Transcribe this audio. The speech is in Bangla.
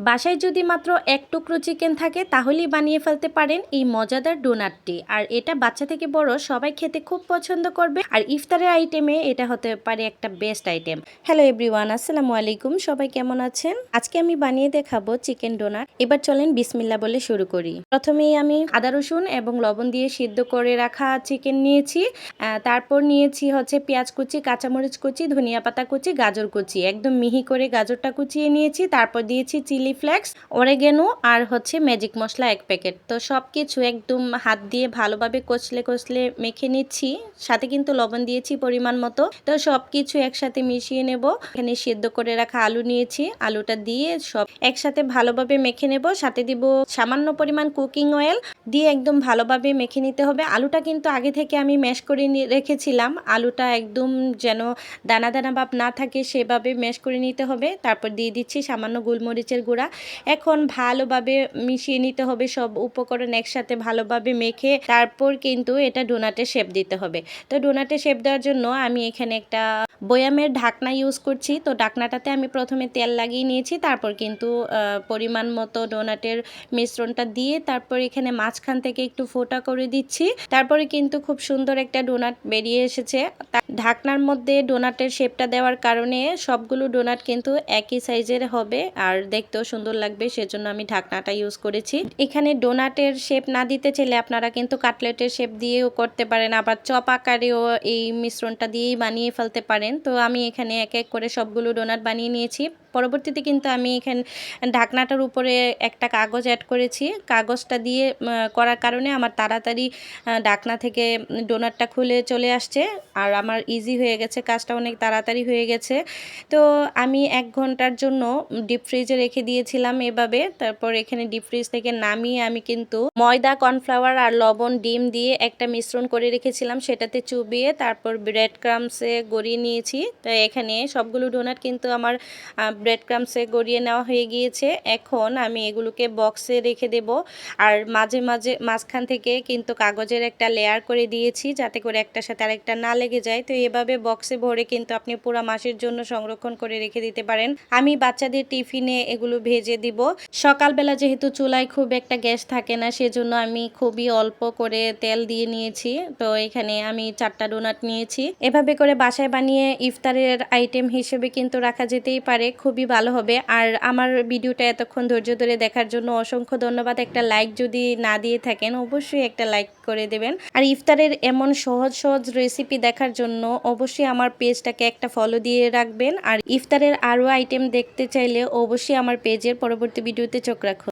বাসায় যদি মাত্র এক টুকরো চিকেন থাকে তাহলেই বানিয়ে ফেলতে পারেন এই মজাদার ডোনাটটি। আর এটা বাচ্চা থেকে বড় সবাই খেতে খুব পছন্দ করবে। আর ইফতারের আইটেমে এটা হতে পারে একটা বেস্ট আইটেম। হ্যালো এভরিওয়ান, আসসালামু আলাইকুম। সবাই কেমন আছেন? আজকে আমি বানিয়ে দেখাবো চিকেন ডোনাট। এবার চলেন বিসমিল্লাহ বলে শুরু করি। প্রথমেই আমি আদা রসুন এবং লবণ দিয়ে সিদ্ধ করে রাখা চিকেন নিয়েছি। তারপর নিয়েছি হচ্ছে পেঁয়াজ কুচি, কাঁচামরিচ কুচি, ধনিয়া পাতা কুচি, গাজর কুচি, একদম মিহি করে গাজরটা কুচিয়ে নিয়েছি। তারপর দিয়েছি চিলি ফ্লেক্স, অরেগেনো আর হচ্ছে ম্যাজিক মশলা 1 প্যাকেট। তো সব কিছু একদম হাত দিয়ে ভালোভাবে কষলে কষলে মেখে নিচ্ছি। সাথে কিন্তু লবণ দিয়েছি পরিমাণ মতো। তো সব কিছু একসাথে মিশিয়ে নেব। এখানে সিদ্ধ করে রাখা আলু নিয়েছি, আলুটা দিয়ে সব একসাথে ভালোভাবে মেখে নেব। সাথে দিব সামান্য পরিমাণ কুকিং অয়েল, দিয়ে একদম ভালোভাবে মেখে নিতে হবে। আলুটা কিন্তু আগে থেকে আমি ম্যাশ করে রেখেছিলাম। আলুটা একদম যেন দানা দানা ভাব না থাকে সেভাবে ম্যাশ করে নিতে হবে। তারপর দিয়ে দিচ্ছি সামান্য গোলমরিচের গুঁড়া। এখন ভালোভাবে মিশিয়ে নিতে হবে সব উপকরণ একসাথে ভালোভাবে মেখে। তারপর কিন্তু এটা ডোনাটের শেপ দিতে হবে। তো ডোনাটের শেপ দেওয়ার জন্য আমি এখানে একটা বয়ামের ঢাকনা ইউজ করছি। তো ঢাকনাটাতে আমি প্রথমে তেল লাগিয়ে নিয়েছি। তারপর কিন্তু পরিমাণ মতো ডোনাটের মিশ্রণটা দিয়ে তারপর এখানে মাঝখান থেকে একটু ফোঁটা করে দিচ্ছি। তারপরে কিন্তু খুব সুন্দর একটা ডোনাট বেরিয়ে এসেছে। ঢাকনার মধ্যে ডোনাটের শেপটা দেওয়ার কারণে সবগুলো ডোনাট কিন্তু একই সাইজের হবে আর দেখতেও সুন্দর লাগবে, সেজন্য আমি ঢাকনাটা ইউজ করেছি। এখানে ডোনাটের শেপ না দিতে চাইলে আপনারা কিন্তু কাটলেটের শেপ দিয়েও করতে পারেন, আবার চপ আকারেও এই মিশ্রণটা দিয়েই বানিয়ে ফেলতে পারেন। তো আমি এখানে এক এক করে সবগুলো ডোনাট বানিয়ে নিয়েছি। পরবর্তীতে কিন্তু আমি এখানে ঢাকনাটার উপরে একটা কাগজ অ্যাড করেছি। কাগজটা দিয়ে করার কারণে আমার তাড়াতাড়ি ঢাকনা থেকে ডোনাটটা খুলে চলে আসছে আর আমার ইজি হয়ে গেছে, কাজটা অনেক তাড়াতাড়ি হয়ে গেছে। তো আমি 1 ঘন্টার জন্য ডিপ ফ্রিজে রেখে দিয়েছিলাম এভাবে। তারপর এখানে ডিপ ফ্রিজ থেকে নামিয়ে আমি কিন্তু ময়দা, কর্নফ্লাওয়ার আর লবণ, ডিম দিয়ে একটা মিশ্রণ করে রেখেছিলাম, সেটাতে চুবিয়ে তারপর ব্রেড ক্রাম্বসে গড়িয়ে নিয়েছি। তো এখানে সবগুলো ডোনাট কিন্তু আমার ব্রেড ক্রাম্বসে গড়িয়ে নেওয়া হয়ে গিয়েছে। এখন আমি এগুলোকে বক্সে রেখে দেব। আর মাঝে মাঝে মাঝখান থেকে কিন্তু কাগজের একটা লেয়ার করে দিয়েছি যাতে করে একটার সাথে আরেকটা না লেগে যায়। তো এভাবে বক্সে ভরে কিন্তু আপনি পুরো মাসের জন্য সংরক্ষণ করে রেখে দিতে পারেন। আমি বাচ্চাদের টিফিনে এগুলো ভেজে দিব। সকালবেলা যেহেতু চুলায় খুব একটা গ্যাস থাকে না, সেজন্য আমি খুবই অল্প করে তেল দিয়ে নিয়েছি। তো এখানে আমি 4টা ডোনাট নিয়েছি। এভাবে করে বাসায় বানিয়ে ইফতারের আইটেম হিসেবে কিন্তু রাখা যেতেই পারে, খুবই ভালো হবে। আর আমার ভিডিওটা এতক্ষণ ধৈর্য ধরে দেখার জন্য অসংখ্য ধন্যবাদ। একটা লাইক যদি না দিয়ে থাকেন অবশ্যই একটা লাইক করে দেবেন। আর ইফতারের এমন সহজ সহজ রেসিপি দেখার জন্য অবশ্যই আমার পেজটাকে একটা ফলো দিয়ে রাখবেন। আর ইফতারের আরও আইটেম দেখতে চাইলে অবশ্যই আমার পেজের পরবর্তী ভিডিওতে চোখ রাখুন।